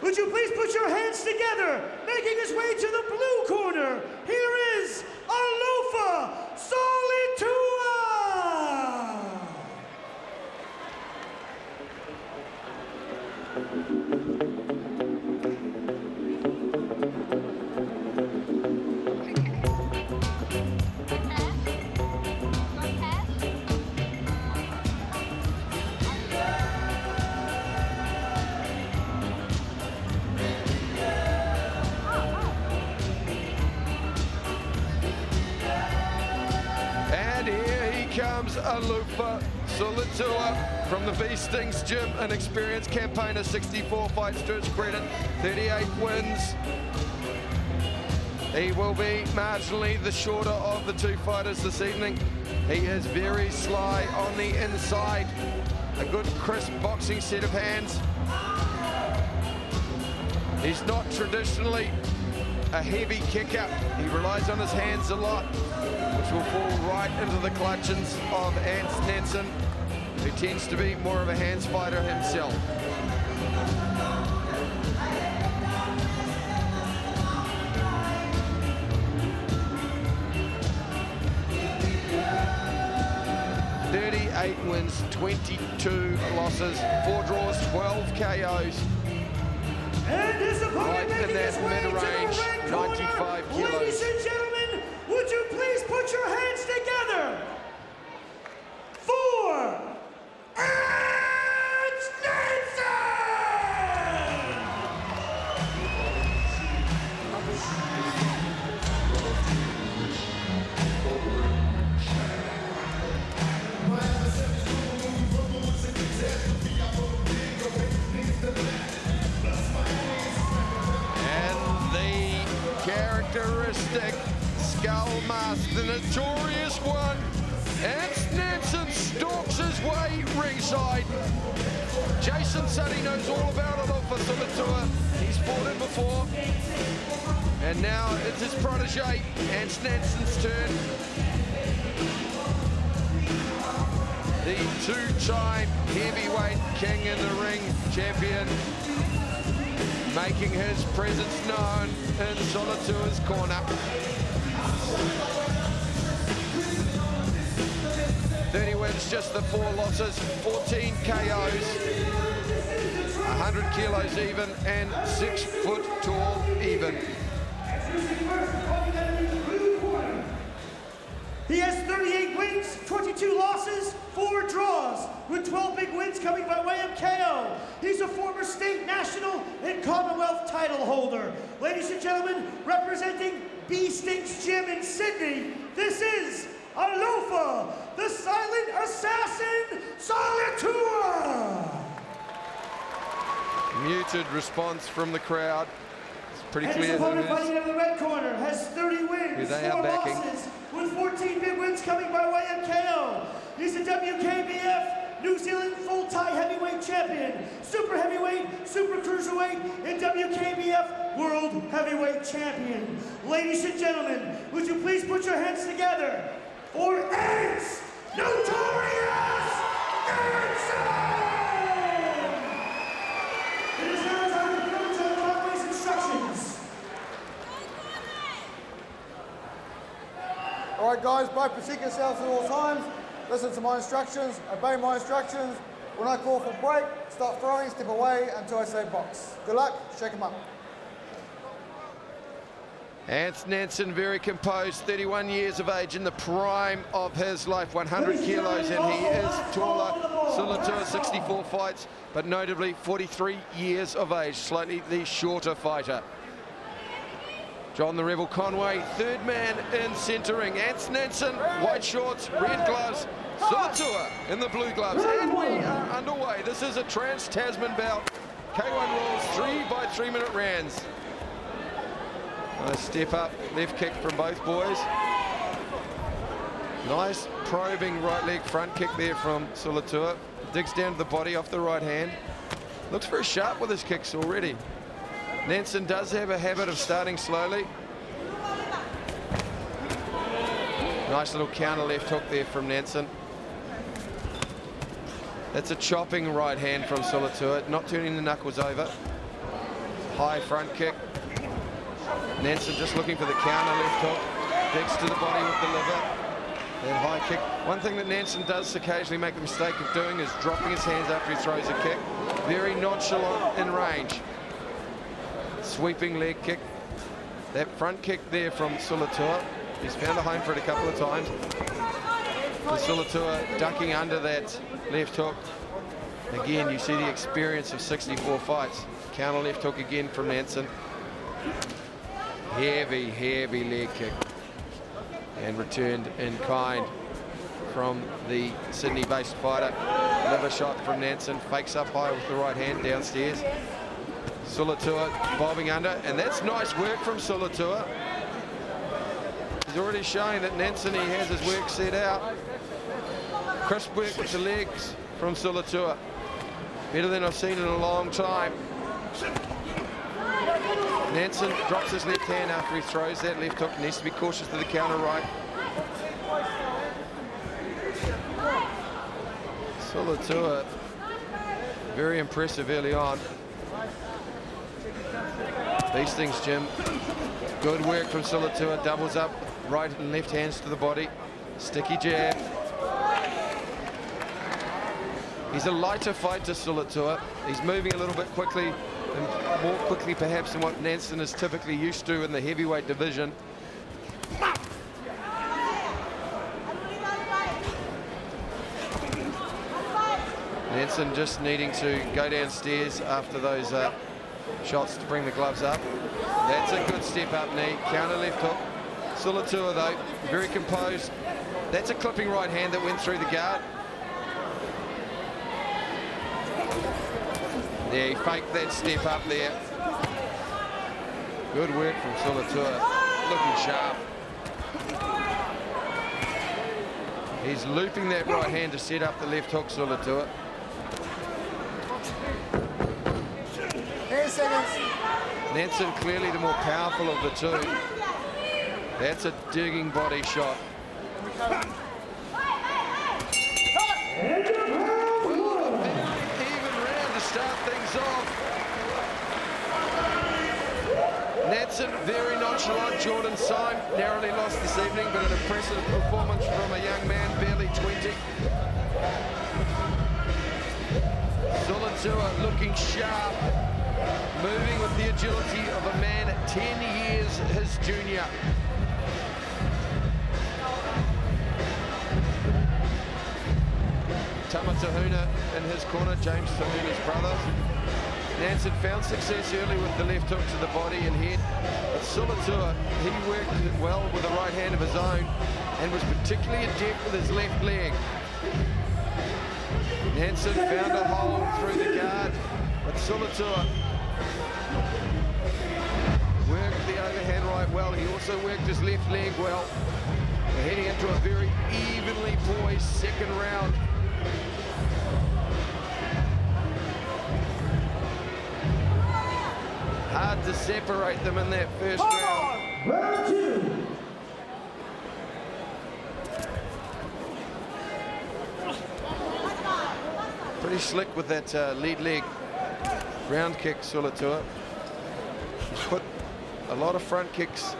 would you please put your hands together, making his way to the blue corner, here is Alofa Soliatua! Comes Alofa Soliatua from the Bee Stings Gym, an experienced campaigner, 64 fights to his credit, 38 wins. He will be marginally the shorter of the two fighters this evening. He is very sly on the inside, a good crisp boxing set of hands. He's not traditionally a heavy kicker. He relies on his hands a lot, which will fall right into the clutches of Antz Nansen, who tends to be more of a hands fighter himself. $38 wins, 22 losses, 4 draws, 12 KOs. And his opponent Right in that mid-range, 95 kilos. Ladies and gentlemen, would you please put your hands together for Antz Nansen! Characteristic skull mask, the notorious one. Antz Nansen stalks his way ringside. Jason said he knows all about Alofa Soliatua. He's fought him before. And now it's his protege, Antz Nansen's turn. The two-time heavyweight king in the ring champion, making his presence known in Soliatua's corner. 30 wins, just the 4 losses, 14 KOs, 100 kilos even, and 6 foot tall even. He has 38 wins, 22 losses, 4 draws, with 12 big wins coming by way of KO. He's a former state, national, and Commonwealth title holder. Ladies and gentlemen, representing Bee Stings Gym in Sydney, this is Alofa, the silent assassin, Soliatua! Muted response from the crowd. It's pretty clear his opponent who fighting out of the red corner has 30 wins, 4 losses, with 14 big wins coming by way of KO. He's a WKBF New Zealand full-tie heavyweight champion, super heavyweight, super cruiserweight, and WKBF world heavyweight champion. Ladies and gentlemen, would you please put your hands together for Antz Notorious Nansen! It is now time to go to the referee's instructions. All right, guys, both protect yourselves at all times. Listen to my instructions, obey my instructions. When I call for break, start throwing, step away until I say box. Good luck, shake them up. Antz Nansen, very composed, 31 years of age, in the prime of his life, 100 kilos, and he is taller. Soliatua, 64 fights, but notably 43 years of age, slightly the shorter fighter. John the Rebel Conway, third man in centering. Antz Nansen, white shorts, red gloves. Soliatua in the blue gloves. And we are underway. This is a Trans-Tasman bout. K1 rules, 3 by 3 minute rounds. Nice step up, left kick from both boys. Nice probing right leg front kick there from Soliatua. Digs down to the body off the right hand. Looks very sharp with his kicks already. Nansen does have a habit of starting slowly. Nice little counter left hook there from Nansen. That's a chopping right hand from Soliatua, not turning the knuckles over. high front kick. Nansen just looking for the counter, left hook. Digs to the body with the liver. That high kick. One thing that Nansen does occasionally make the mistake of doing is dropping his hands after he throws a kick. Very nonchalant in range. Sweeping leg kick. That front kick there from Soliatua. He's found a home for it a couple of times. Soliatua ducking under that left hook. Again, you see the experience of 64 fights. Counter left hook again from Nansen. Heavy, heavy leg kick. And returned in kind from the Sydney-based fighter. Liver shot from Nansen. Fakes up high with the right hand downstairs. Soliatua bobbing under. And that's nice work from Soliatua. He's already showing that Nansen, he has his work set out. Crisp work with the legs from Soliatua. Better than I've seen in a long time. Nansen drops his left hand after he throws that left hook. Needs to be cautious to the counter right. Soliatua, very impressive early on. These things, Jim. Good work from Soliatua. Doubles up, right and left hands to the body. Sticky jab. He's a lighter fighter, Soliatua. He's moving a little bit quickly, and more quickly perhaps than what Nansen is typically used to in the heavyweight division. Nansen just needing to go downstairs after those shots to bring the gloves up. That's a good step up knee. Counter left hook. Soliatua though, very composed. That's a clipping right hand that went through the guard. Yeah, he faked that step up there. Good work from Soliatua. Looking sharp. He's looping that right hand to set up the left hook, Soliatua. 10 seconds. Nansen clearly the more powerful of the two. That's a digging body shot. Nansen, very nonchalant. Jordan Syme narrowly lost this evening, but an impressive performance from a young man, barely 20. Soliatua looking sharp, moving with the agility of a man 10 years his junior. Tama Tahuna in his corner, James Tahuna's brother. Nansen found success early with the left hook to the body and head, but Soliatua, he worked it well with the right hand of his own and was particularly adept with his left leg. Nansen found a hole through the guard, but Soliatua worked the overhand right well. He also worked his left leg well. We're heading into a very evenly poised second round. Hard to separate them in that first round. Round two. Pretty slick with that lead leg round kick, Soliatua. He's put a lot of front kicks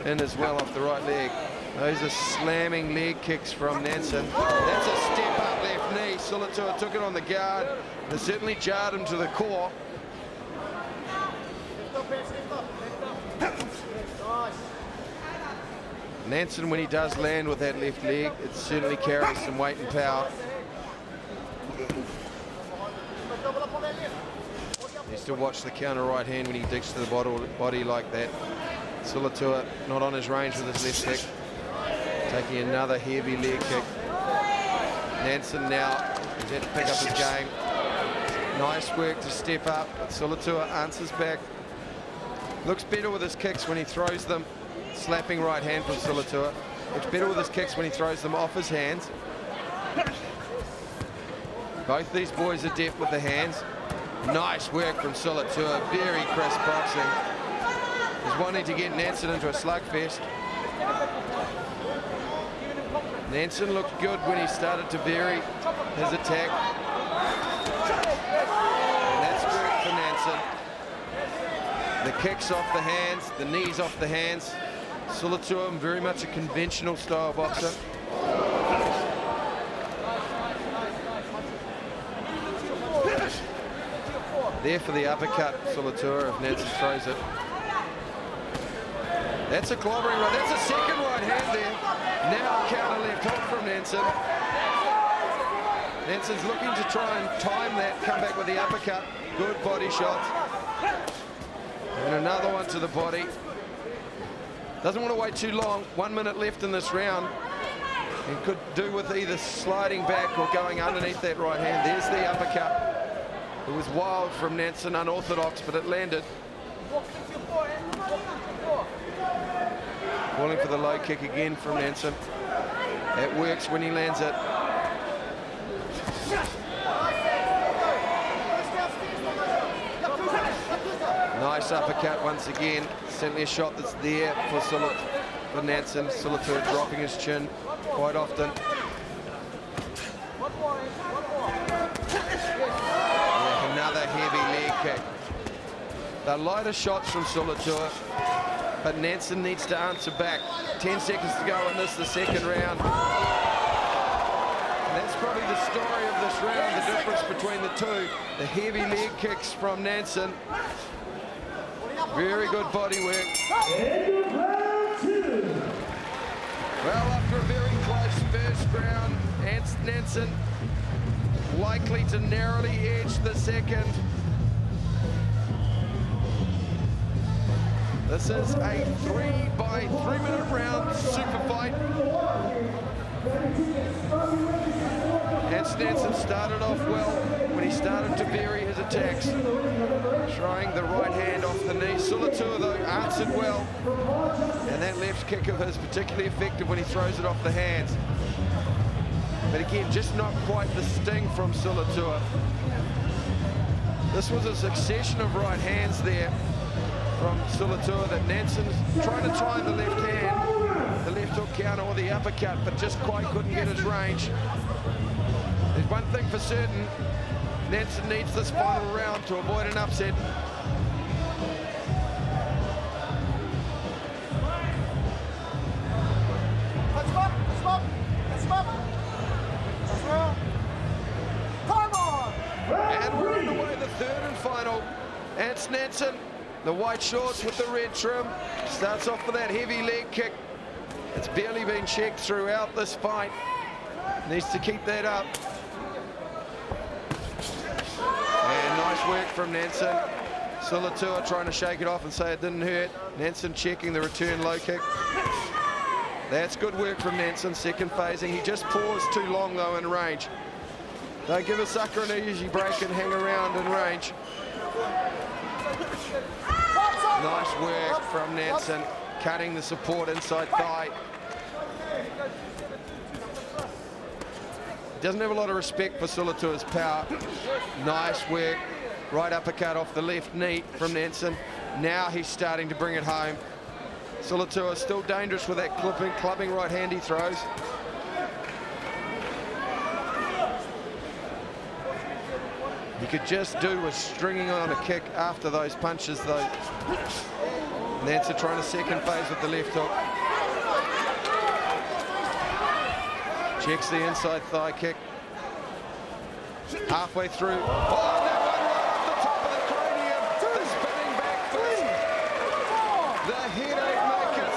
in as well off the right leg. Those are slamming leg kicks from Nansen. That's a step up left knee. Soliatua took it on the guard. It certainly jarred him to the core. Nansen, when he does land with that left leg, it certainly carries some weight and power. Needs to watch the counter right hand when he digs to the body like that. Soliatua not on his range with his left kick. Taking another heavy leg kick. Nansen now has had to pick up his game. Nice work to step up, but Soliatua answers back. Looks better with his kicks when he throws them. Slapping right hand from Soliatua. Looks better with his kicks when he throws them off his hands. Both these boys are deft with the hands. Nice work from Soliatua. Very crisp boxing. He's wanting to get Nansen into a slugfest. Nansen looked good when he started to vary his attack. And that's work for Nansen. The kicks off the hands, the knees off the hands. Soliatua, very much a conventional style boxer. There for the uppercut, Soliatua, if Nansen throws it. That's a clobbering right. That's a second right hand there. Now a counter left hook from Nansen. Nansen's looking to try and time that, come back with the uppercut. Good body shot. And another one to the body. Doesn't want to wait too long. 1 minute left in this round. He could do with either sliding back or going underneath that right hand. There's the uppercut. It was wild from Nansen, unorthodox, but it landed. Calling for the low kick again from Nansen. That works when he lands it. Nice uppercut once again. Certainly a shot that's there for Nansen. Soliatua dropping his chin quite often. Yeah, another heavy leg kick. The lighter shots from Soliatua, but Nansen needs to answer back. 10 seconds to go in this, the second round. And that's probably the story of this round, the difference between the two. The heavy leg kicks from Nansen. Very good body work. Well, after a very close first round, Antz Nansen likely to narrowly edge the second. This is a 3 by 3 minute round super fight. Antz Nansen started off well when he started to vary his attacks, trying the right hand off the knee. Soliatua, though, answered well, and that left kick of his particularly effective when he throws it off the hands. But again, just not quite the sting from Soliatua. This was a succession of right hands there from Soliatua that Nansen's trying to time the left hand, the left hook counter or the uppercut, but just quite couldn't get his range. There's one thing for certain, Nansen needs this final round to avoid an upset. And we're underway, the third and final. Antz Nansen, the white shorts with the red trim, starts off with that heavy leg kick. It's barely been checked throughout this fight. Needs to keep that up. And nice work from Nansen. Soliatua trying to shake it off and say it didn't hurt. Nansen checking the return low kick. That's good work from Nansen, second phasing. He just paused too long though in range. Don't give a sucker an easy break and hang around in range. Nice work from Nansen, cutting the support inside thigh. Doesn't have a lot of respect for Soliatua's power. Nice work. Right uppercut off the left knee from Nansen. Now he's starting to bring it home. Soliatua still dangerous with that clubbing right hand he throws. He could just do with stringing on a kick after those punches though. Nansen trying to second phase with the left hook. Checks the inside thigh kick. Halfway through. Oh, that one right off the top of the cranium. The spinning back fist. The headache maker.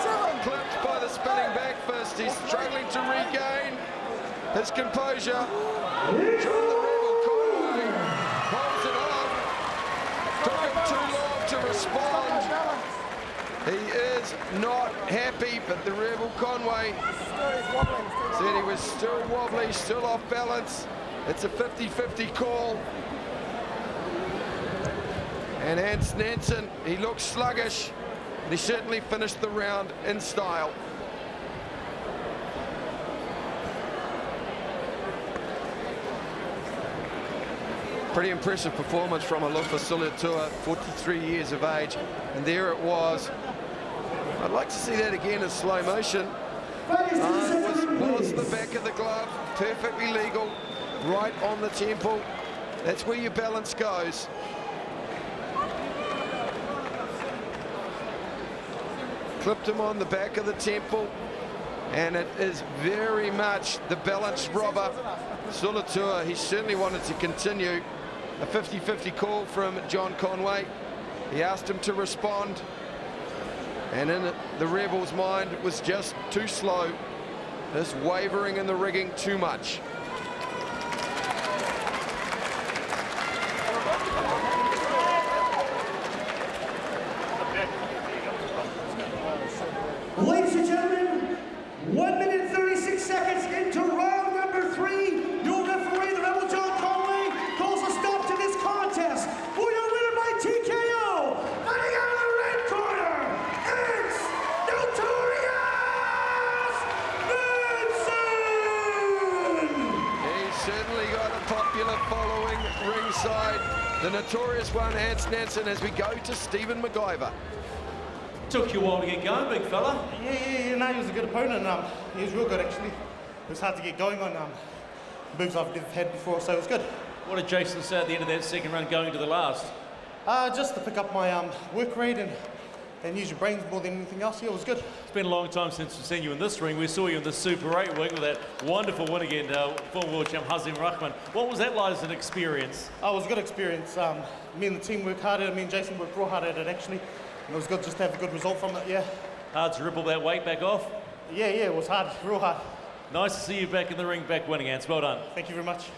Soliatua clipped by the spinning back fist. He's struggling to regain his composure. John the Rebel Conway holds it off. Took him too long to respond. He is not happy, but the Rebel Conway said he was still wobbly, still off balance. It's a 50-50 call. And Antz Nansen, he looks sluggish, but he certainly finished the round in style. Pretty impressive performance from Alofa Soliatua, 43 years of age, and there it was. I'd like to see that again in slow motion. Was the back of the glove, perfectly legal, right on the temple. That's where your balance goes. clipped him on the back of the temple, and it is very much the balance robber. Soliatua, he certainly wanted to continue. A 50-50 call from John Conway. He asked him to respond, and in the rebel's mind, it was just too slow. His wavering in the rigging too much. Ladies and gentlemen, 1 minute 36 seconds into round number 3. Your referee, the Rebel John Conway, calls a stop to this contest. For your winner by TKO, fighting out of the red corner, it's Notorious Nansen! He's certainly got a popular following ringside. The notorious one, Nansen, as we go to Stephen McIver. Took you a while to get going, big fella. Yeah, no, he was a good opponent. He was real good, actually. It was hard to get going on moves I've never had before, so it was good. What did Jason say at the end of that second run going to the last? Just to pick up my work rate and use your brains more than anything else. Yeah, it was good. It's been a long time since we've seen you in this ring. We saw you in the Super 8 wing with that wonderful win against former world champ Hazim Rahman. What was that like as an experience? Oh, it was a good experience. Me and the team worked hard at it. Me and Jason worked real hard at it, actually. And it was good just to have a good result from it, yeah. Hard to ripple that weight back off? Yeah, it was hard, real hard. Nice to see you back in the ring, back winning, Antz. Well done. Thank you very much.